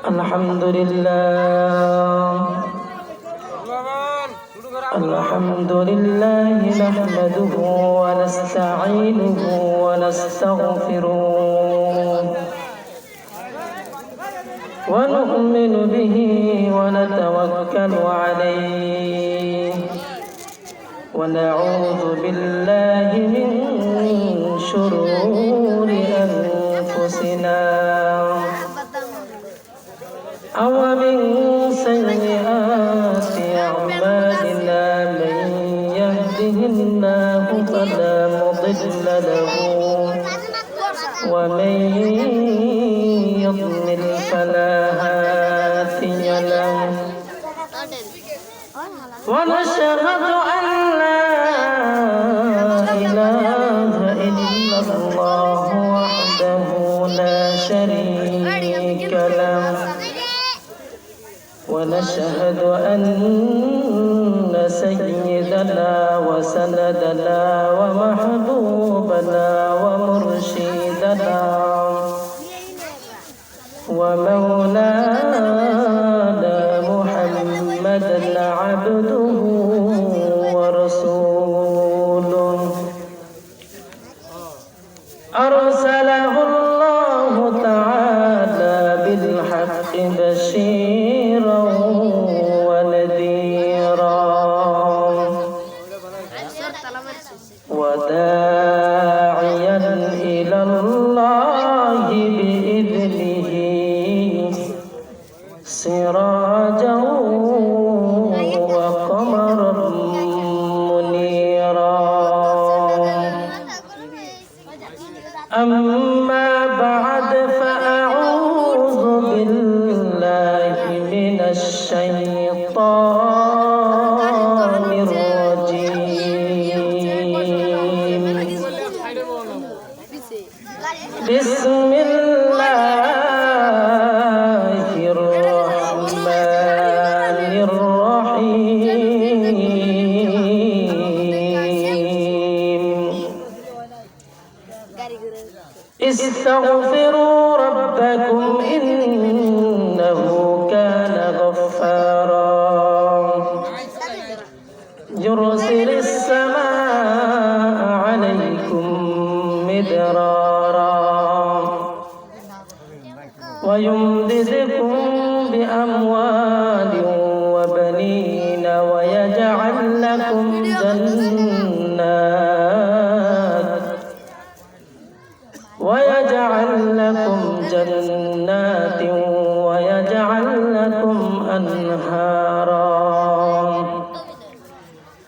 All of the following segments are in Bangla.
الحمد لله الحمد لله نحمده ونستعينه ونستغفره ونؤمن به ونتوكل عليه ونعوذ بالله من شرور أنفسنا أو من سيئات أعمالنا من يهده الله فلا مضل له ومن يضلل فلا هادي له ونشهد أن لا إله إلا الله وحده لا شريك له ونشهد أن سيدنا وسندنا ومحبوبنا ومرشدنا ومولانا محمدا عبده ورسوله أرسله الله تعالى بالحق بشيرا ونذيرا وداعيا إلى الله بإذنه سراجا وقمرا منيرا أما بعد فأعوذ بالله من الشيطان الرجيم بسم الله الرحمن الرحيم استغفروا ربكم إنه كان غفارا يرسل السماء عليكم مدرارا ويمددكم بأموال وبنين ويجعل لكم جنات ويجعل لكم أنهارا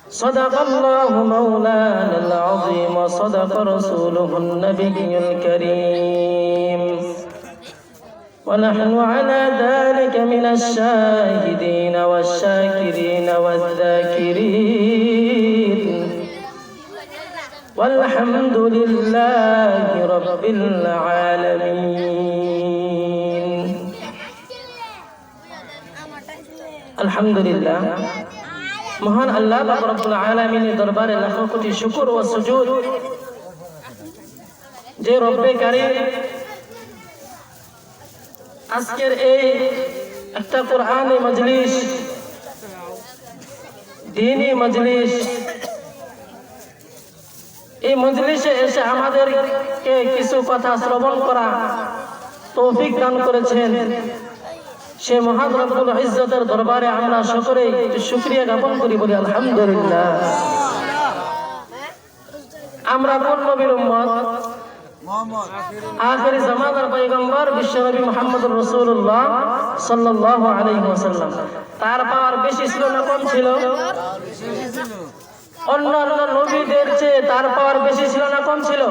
صدق الله مولانا العظيم وصدق رسوله النبي الكريم ونحن على ذلك من الشاهدين والشاكرين والذاكرين والحمد لله رب العالمين الحمد لله মহান আল্লাহ পাক রব্বুল আলামিনের দরবারে লাখো কোটি শুকর ও সুজুদ যে রব্বে কারীম আজকের এই একটা কোরআনী মজলিস দ্বীনি মজলিস এই মজলিসে এসে আমাদেরকে কিছু কথা শ্রবণ করা তৌফিক দান করেছেন সে মহান রব্বুল ইজ্জতের দরবারে আমরা সকলে শুকরিয়া জ্ঞাপন করি বলি আলহামদুলিল্লাহ। আমরা কোন নবীর উম্মত আখিরি জামানার পয়গম্বর বিশ্বনবী মুহাম্মদুর রাসূলুল্লাহ সাল্লাল্লাহু আলাইহি ওয়াসাল্লাম তার পাওয়ার বেশি ছিল না কম ছিল? অন্যান্য নবীদের চেয়ে তার পাওয়ার বেশি ছিল না কম ছিল?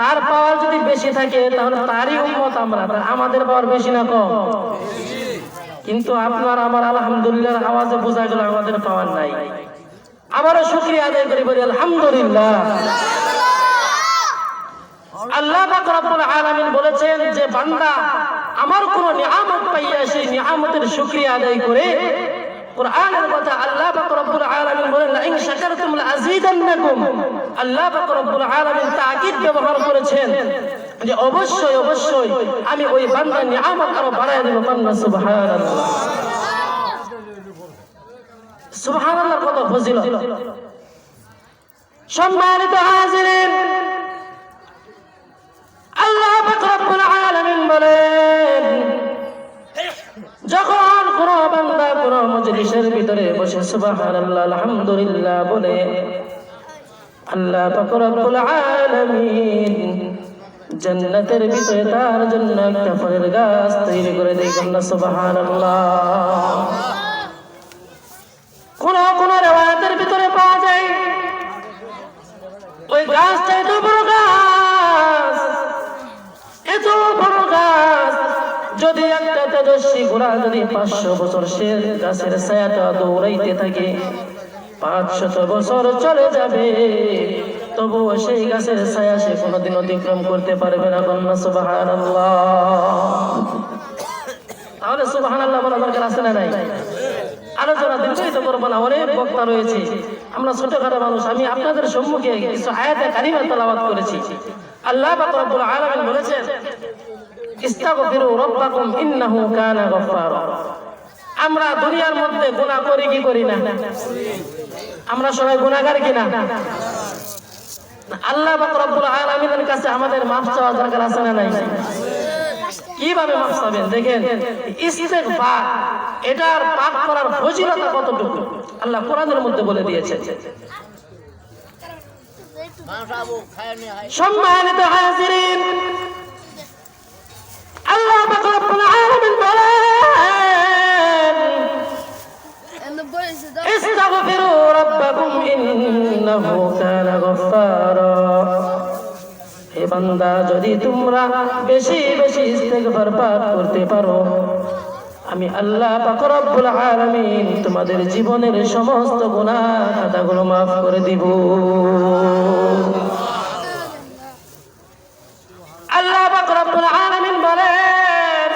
তার পাওয়ার যদি বেশি থাকে তাহলে তারই উম্মত আমরা, আমাদের পাওয়ার বেশি না কম? কিন্তু আপনার আমার আলহামদুলিল্লাহ আওয়াজে বোঝা গেল আমাদের পাওয়ার নাই। আমারও শুকরিয়া আদায় করি বলি আলহামদুলিল্লাহ। আল্লাহ পাক রব্বুল আলামিন বলেছেন যে বান্দা আমার কোন নিয়ামত পাইয়া সেই নিয়ামতের শুকরিয়া আদায় করে কোরআনের কথা আল্লাহ পাক রব্বুল আলামিন বলেন লা ইন শাকারতুম লা আযীদান্নাকুম। আল্লাহ পাক রব্বুল আলামিন তাকিদ ব্যবহার করেছেন যে অবশ্যই অবশ্যই আমি ওই বান্দার নিয়ামত আরো বাড়ায় দেব। কান্না সুবহানাল্লাহ। সুবহানাল্লাহ, কত ফজিলত। সম্মানিত হাজিরিন, আল্লাহ পাক রব্বুল আলামিন বলেন, যখন কোন বান্দা কোন মজলিসের ভিতরে বসে সুবহানাল্লাহ আলহামদুলিল্লাহ বলে, আল্লাহ পাক রব্বুল আলামিন জান্নাতের ভিতরে তার জন্য একটা ফলের গাছ তৈরি করে দেয়। কান্না সুবহানাল্লাহ। কোন কোন রিওয়ায়াতের ভিতরে পাওয়া যায় ওই গাছটা এত বড় গাছ, এত বড় গাছ, যদি একটা তেজস্বী ঘোড়া যদি 500 বছর সে গাছের ছায়াটা দৌড়াইতে থাকে, 500 বছর চলে যাবে, তবুও সেই গাছের ছায়া সে কোনোদিন অতিক্রম করতে পারবে না। কান্না সুবহানাল্লাহ। তাহলে সুবহানাল্লাহ বলা দরকার আছে না নাই? আলোচনা দীর্ঘায়িত করবো না, অনেক বক্তা রয়েছে, আমরা ছোটখাটো মানুষ। আমি আপনাদের সম্মুখে কিছু আয়াতে কারিমা তেলাওয়াত করেছি। আল্লাহ পাক রব্বুল আলামিন বলেছেন, ইস্তাগফিরু রাব্বাকুম ইন্নাহু কানা গফফারা। আমরা দুনিয়ার মধ্যে গুনাহ করি কি করি না? আমরা সবাই গুনাহগার কিনা? আল্লাহ পাক রব্বুল আলামিনের কাছে আমাদের মাফ চাওয়া দরকার আছে না নাই? কিভাবে মাফ চাবেন? দেখেন, ইস্তেগফার এটার পাপ করার ফজিলত কতটুকু আল্লাহ কোরআনের মধ্যে বলে দিয়েছেন। সম্মানিত হাজিরিন, আল্লাহ পাক রব্বুল আলামিন বলেন, ইস্তাগফিরু রাব্বাকুম ইন্নাহু কানা গফফারা। হে বান্দা, যদি তোমরা বেশি বেশি ইস্তেগফার পাঠ করতে পারো, আমি আল্লাহ পাক রব্বুল আলামিন তোমাদের জীবনের সমস্ত গুনাহ খাতাগুলো মাফ করে দিব। আল্লাহ পাক রব্বুল আলামিন বলেন,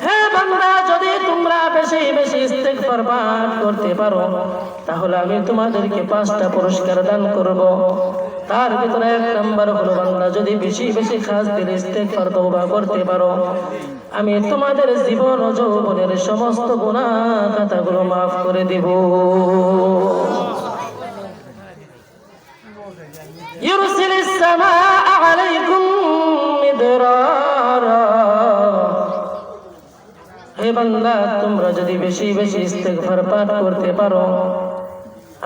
হে বান্দা, যদি তোমরা বেশি বেশি ইস্তেগফার পাঠ করতে পারো, তাহলে আমি তোমাদেরকে 5টা পুরস্কার দান করব। তার ভিতরে 1 নাম্বার হলো, বান্দা যদি বেশি বেশি খাস দিলে ইস্তেগফার তওবা করতে পারো, আমি তোমাদের জীবন ও যৌবনের সমস্ত গুনাহ খাতাগুলো মাফ করে দেব। ইউরসিলিস সামাআ আলাইকুম মিদরারা। হে বান্দা, তোমরা যদি বেশি বেশি ইস্তেগফার পাঠ করতে পারো,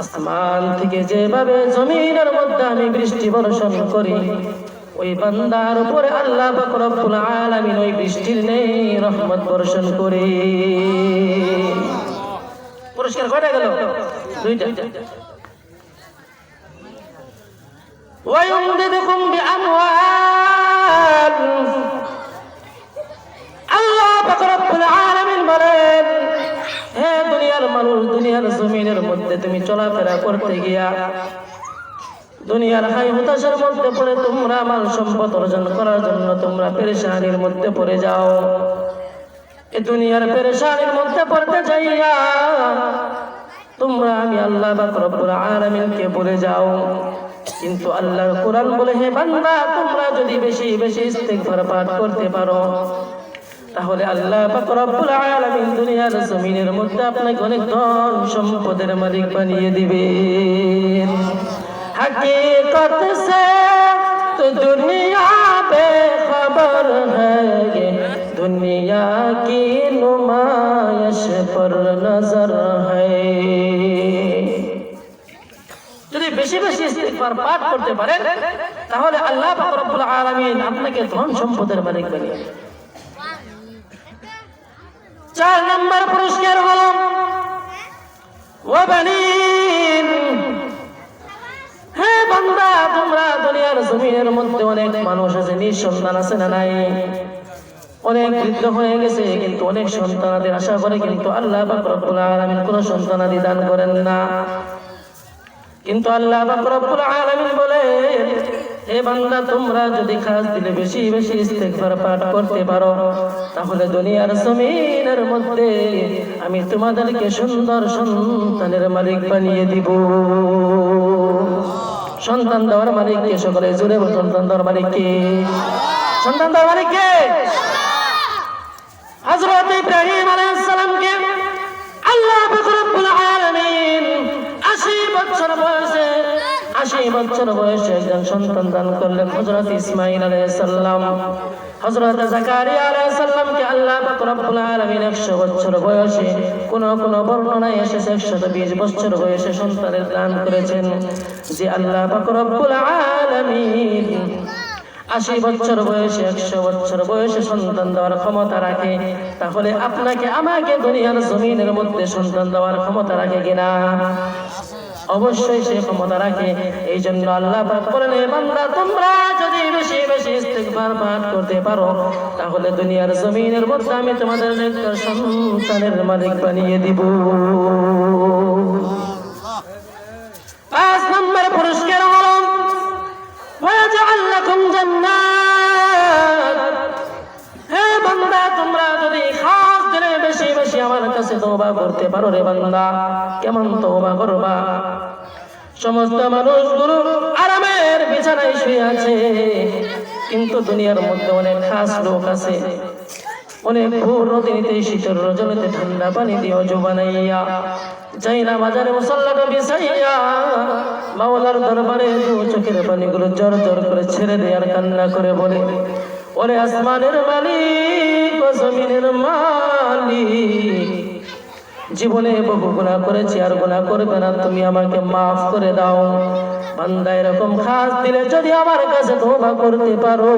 আসমান থেকে যেভাবে জমিনের মধ্যে আমি বৃষ্টি বর্ষণ করি, ওই বান্দার উপরে আল্লাহ পাক রব্বুল আলামিন ওই বৃষ্টির নেই রহমত বর্ষণ করে। পুরস্কার কয়টা গেল? 2টা। ওয়ায়ুমদিদুকুম বিআমওয়াল। আল্লাহ পাক রব্বুল আলামিন বলেন, হে দুনিয়ার মানুষ, দুনিয়ার জমিনের মধ্যে তুমি চলাফেরা করতে গিয়া দুনিয়ার হাই হতাশার মধ্যে পড়ে তোমরা মাল সম্পদ অর্জন করার জন্য তোমরা পেরেশানির মধ্যে পড়ে যাও। এই দুনিয়ার পেরেশানির মধ্যে পড়তে যাইয়া তোমরা আমি আল্লাহ পাক রব্বুল আলামিনকে ভুলে যাও। কিন্তু আল্লাহর কোরআন বলে, হে বান্দা, তোমরা যদি বেশি বেশি ইস্তেগফার পাঠ করতে পারো, তাহলে আল্লাহ পাক রব্বুল আলামিন দুনিয়ার জমিনের মধ্যে আপনাকে অনেক ধন সম্পদের মালিক বানিয়ে দিবেন। हकीकत से तो दुनिया बेखबर है, ये दुनिया की नुमाइश पर नजर है। যদি বেশি বেশি ইস্তিগফার পাঠ করতে পারেন, তাহলে আল্লাহ পাক রব্বুল আলামিন আপনাকে ধন সম্পদের মালিক বানিয়ে দিবেন। 4 নম্বর পুরস্কার হলো ওয়াবানিন। হে বান্দা, তোমরা দুনিয়ার জমিনের মধ্যে অনেক মানুষ আছে, নিঃসন্তান আছে না নাই? অনেক বৃদ্ধ হয়ে গেছে, কিন্তু অনেক সন্তানাদের আশা করে, কিন্তু আল্লাহ পাক রব্বুল আলামিন কোনো সন্তানাদি দান করেন না। কিন্তু আল্লাহ পাক রব্বুল আলামিন বলে, হে বান্দা, তোমরা যদি খাস দিলে বেশি বেশি ইস্তেগফার পাঠ করতে পারো, তাহলে দুনিয়ার জমিনের মধ্যে আমি তোমাদেরকে সুন্দর সন্তানের মালিক বানিয়ে দিব। সন্তান দেওয়ার মালিক কে? সকলে জোরে বলুন, সন্তান দেওয়ার মালিক কে? সন্তান দেওয়ার মালিক কে? হযরত ইব্রাহিম আলাইহিস সালামকে আল্লাহ পাক রব্বুল আলামিন 80 বছর বয়সে একজন সন্তান দান করলেন, হযরত ইসমাঈল আলাইহিস সালাম। হযরত যাকারিয়া আলাইহিস সালামকে আল্লাহ পাক রব্বুল আলামিন 100 বছর বয়সে, কোন বর্ণনায় এসেছে 120 বছর বয়সে সন্তানের দান করেছেন। যে আল্লাহ পাক রব্বুল আলামিন 80 বছর বয়সে, 100 বছর বয়সে সন্তান দেওয়ার ক্ষমতা রাখে, তাহলে আপনাকে আমাকে দুনিয়ার জমিনের মধ্যে সন্তান দেওয়ার ক্ষমতা রাখে কিনা? অবশ্যই সে ক্ষমতা রাখে। এই জন্য আল্লাহ পাক বলেন, হে বান্দা, তোমরা যদি বেশি বেশি ইস্তিগফার পাঠ করতে পারো, তাহলে দুনিয়ার জমিনের মধ্যে আমি তোমাদের একটা সন্তানের মালিক বানিয়ে দিব। 5 নম্বর পুরস্কার হলো ওয়াজআল লাকুম জান্নাত। হে বান্দা, তোমরা যদি খাস দিনে বেশি বেশি আমার কাছে তওবা করতে পারো রে বান্দা। কেমন তওবা করবা? সমস্ত মানুষগুলো আরামের বিছানায় শুয়ে আছে, কিন্তু দুনিয়ার মধ্যে অনেক খাস লোক আছে, অনেক ভোর রজনীতে, শীতের রজনীতে ঠান্ডা পানি দিয়ে অজু বানাইয়া যাই না বাজারে মুসল্লাটা বিছাইয়া মাওলার দরবারে দু চোখের পানিগুলো জোর জোর করে ছেড়ে দেয় আর কান্না করে বলে, ওরে আসমানের মালিক ও জমিনের মালিক, জীবনে বহু গুনাহ করেছি, আর গুনাহ করবে না, তুমি আমাকে মাফ করে দাও। বান্দা এরকম খাস দিলে যদি আমার কাছে তওবা করতে পারো,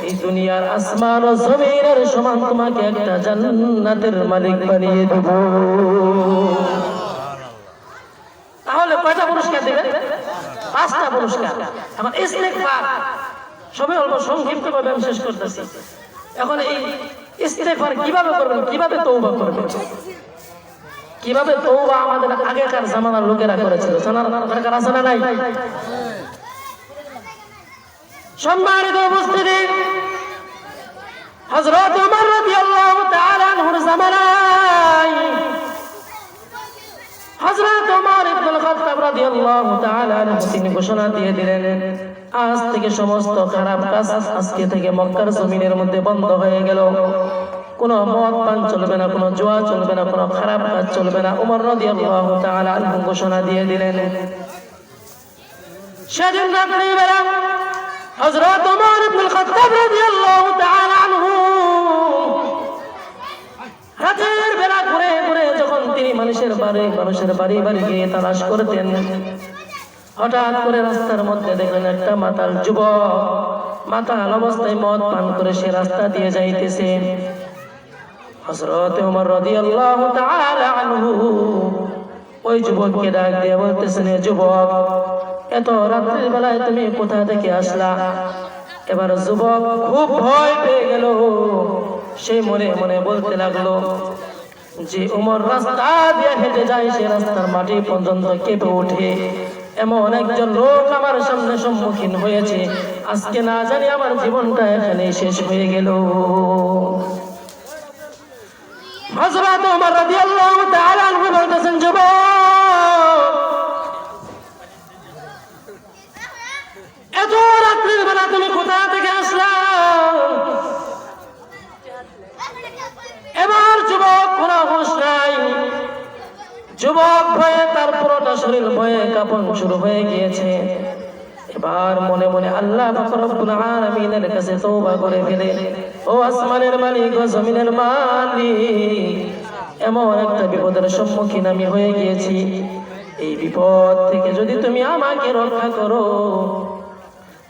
এই দুনিয়ার আসমান ও জমিনের সমান তোমাকে একটা জান্নাতের মালিক বানিয়ে দেব। তাহলে কয়টা পুরস্কার দিবেন? 5টা পুরস্কার। আমার ইস্তেগফার সবাই অল্প সংক্ষিপ্ত ভাবে আমি শেষ করতেছি। এখন এই ইস্তেগফার কিভাবে করবেন, কিভাবে তওবা করবেন, কিভাবে তওবা আমাদের আগেকার জামানার লোকেরা করেছিল, জানার দরকার আছে না নাই? সম্মানিত উপস্থিতি, হযরত ওমর রাদিয়াল্লাহু তাআলা আনহুর জামানায় হযরত ওমর ইবনুল খাত্তাব রাদিয়াল্লাহু তাআলা আনহু তিনি ঘোষণা দিয়ে দিলেন, আজ থেকে সমস্ত খারাপ কাজ আজকে থেকে মক্কার জমিনের মধ্যে বন্ধ হয়ে গেল। কোনো মদ পান চলবে না, কোনো জুয়া চলবে না, কোনো খারাপ কাজ চলবে না। ওমর রাদিয়াল্লাহু তাআলা আনহু ঘোষণা দিয়ে দিলেন। সেদিন রাত্রিবেলা হযরত ওমর ইবনুল খাত্তাব রাদিয়াল্লাহু তাআলা আনহু রাতের বেলা ঘুরে ঘুরে যখন তিনি মানুষের বাড়ি বাড়ি গিয়ে তালাশ করতেন, হঠাৎ করে রাস্তার মধ্যে দেখলেন একটা মাতাল যুবক মাতাল অবস্থায় মদ পান করে সে রাস্তা দিয়ে যাইতেছে। হযরত ওমর রাদিয়াল্লাহু তাআলা আনহু ওই যুবককে ডাক দিয়ে বলতেছেন, যুবক, এত রাত্রির বেলায় তুমি কোথা থেকে আসলা? এবার যুবক খুব ভয় পেয়ে গেল। সে মনে মনে বলতে লাগলো যে ওমর রাস্তা দিয়ে হেঁটে যায়, সে রাস্তার মাটি পর্যন্ত কেঁপে ওঠে, এমন একজন লোক আমার সামনে সম্মুখীন হয়েছে, আজকে না জানি আমার জীবনটা এখানেই শেষ হয়ে গেল। হযরত ওমর রাদিয়াল্লাহু তাআলা আনহু বলতেছেন, যুবক, এত রাত্রির বেলা তুমি কোথা থেকে আসলা? এবার যুবক কোনো হুঁশ নাই। যুবক ভয়ে তার পুরোটা শরীর ভয়ে কাঁপন শুরু হয়ে গিয়েছে। এবার মনে মনে আল্লাহ পাক রব্বুল আলামিনের কাছে তওবা করে ফেলে, ও আসমানের মালিক ও জমিনের মালিক, এমন একটা বিপদের সম্মুখীন আমি হয়ে গিয়েছি, এই বিপদ থেকে যদি তুমি আমাকে রক্ষা করো,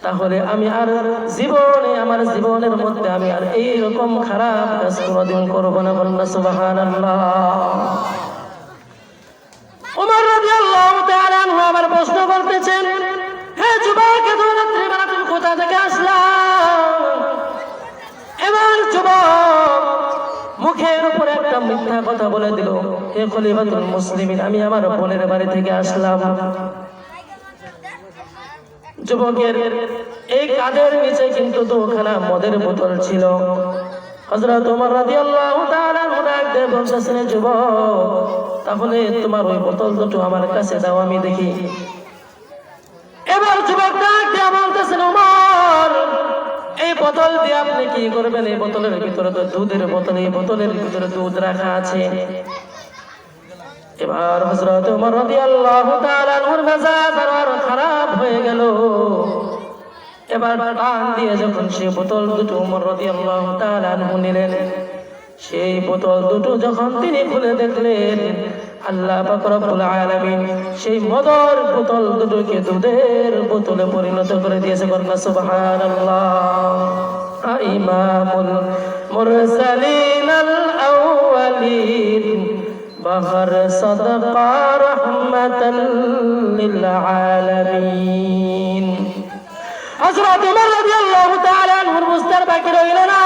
তাহলে আমি আর আমার জীবনের মধ্যে আমি আর এইরকম খারাপ কাজ কোনোদিন করবো না। বলনা সুবহানাল্লাহ। ওমর রাদিয়াল্লাহু তাআলা আনহু আবার প্রশ্ন করতেছেন, হে যুবক, এত রাত্রিবেলা তুমি কোথা থেকে আসলা? এবার যুবক মুখের উপরে একটা মিথ্যা কথা বলে দিল, হে খলিফাতুল মুসলিমিন, আমি আমার বোনের বাড়ি থেকে আসলাম। যুবকের এই কাঁধের নিচে কিন্তু 2খানা মদের বোতল ছিল। হযরত ওমর রাদিয়াল্লাহু তাআলা ডাক দিয়ে বলতেছেন, যুবক, তাহলে তোমার ওই বোতল দুটো আমার কাছে দাও, আমি দেখি। এবার যুবক ডাক দিয়ে বলতেছেন, ওমর এই বোতল দিয়ে আপনি কি করবেন? এই বোতলের ভিতরে তো দুধের বোতল, এই বোতলের ভিতরে দুধ রাখা আছে। এবার হযরত ওমর রাদিয়াল্লাহু তাআলা আনহুর মেজাজ আর খারাপ হয়ে গেল। এবার টান দিয়ে যখন সে বোতল দুটো ওমর রাদিয়াল্লাহু তাআলা আনহু নিলেন, সেই বোতল দুটো যখন তিনি খুলে দেখলেন, আল্লাহ পাক রব্বুল আলামিন সেই মদের বোতল দুটোকে দুধের বোতলে পরিণত করে দিয়েছে। বলুন সুবহানাল্লাহ। ইমামুল মুরসালিন আল আউয়ালিন বাহর সাদাকা রাহমাতাল লিল আলামিন। হযরত ওমর রাদিয়াল্লাহু তাআলা আনহুর মুস্তার বাকি রইল না।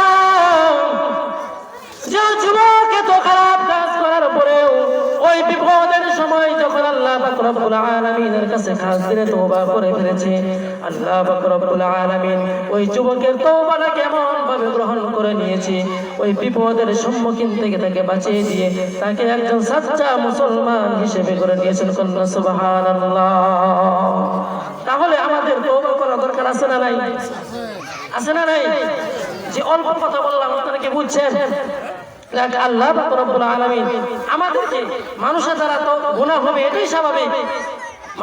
যে যুবক এত খারাপ কাজ করার পরেও ওই বিপদের সময় যখন আল্লাহ পাক রব্বুল আলামিনের কাছে খাস দিলে তওবা করে ফেলেছে, আল্লাহ পাক রব্বুল আলামিন ওই যুবকের তওবাটা কেমন ভাবে গ্রহণ করে নিয়েছে, ওই বিপদের সম্মুখীন থেকে তাকে বাঁচিয়ে দিয়ে তাকে একজন সাচ্চা মুসলমান হিসেবে করে নিয়েছেন। সুবহানাল্লাহ। তাহলে আমাদের তওবা করা দরকার আছে না নাই? আছে না নাই? যে অল্প কথা বললাম আপনারা কি বুঝছেন? আল্লাহ পাক রব্বুল আলামিন আমাদেরকে, মানুষের দ্বারা তো গুনাহ হবে, এটাই স্বাভাবিক।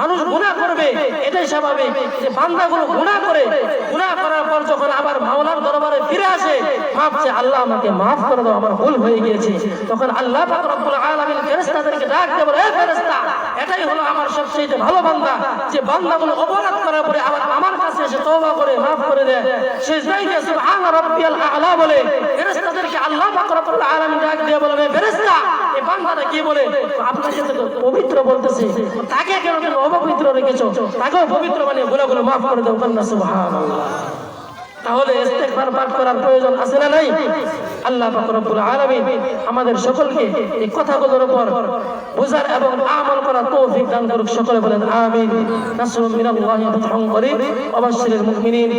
মানুষ গুনাহ করবে, এটাই স্বাভাবিক। যে বান্দাগুলো গুনাহ করে, গুনাহ করার পর যখন আবার মাওলার দরবারে ফিরে আসে, মাফ চায়, আল্লাহ আমাকে মাফ করে দাও, আমার ভুল হয়ে গিয়েছে, তখন আল্লাহ পাক রব্বুল আলামিন ফেরেশতাদেরকে ডাক দিয়ে বলে, হে ফেরেশতা, এটাই হলো আমার সবচেয়ে ভালো বান্দা, যে বান্দাগুলো অপরাধ করার পরে আবার আমার কাছে এসে তওবা করে মাফ করে দেয়, সিজদায় গিয়ে সুবহান রাব্বিয়াল আ'লা বলে। ফেরেশতাদেরকে আল্লাহ পাক রব্বুল আলামিন ডাক দিয়ে বলবে, ফেরেশতা, এই বান্দাটা কি বলে? আপনাকে তো পবিত্র বলতেছে, তাকে কেন অপবিত্র রেখেছো? তাকেও পবিত্র বানিয়ে গুনাহগুলো মাফ করে দাও। সুবহানাল্লাহ। তাহলে ইস্তেগফার পাঠ করার প্রয়োজন আছে না নাই? আল্লাহ পাক রব্বুল আলামিন আমাদের সকলকে এই কথাগুলোর উপর বুঝার এবং আমল করার তৌফিক দান করুক। সকলে বলেন আমিন। নাসরুম মিনাল্লাহি ওয়া ফাতহুন করিব ওয়া বাশশিরিল মুমিনিন।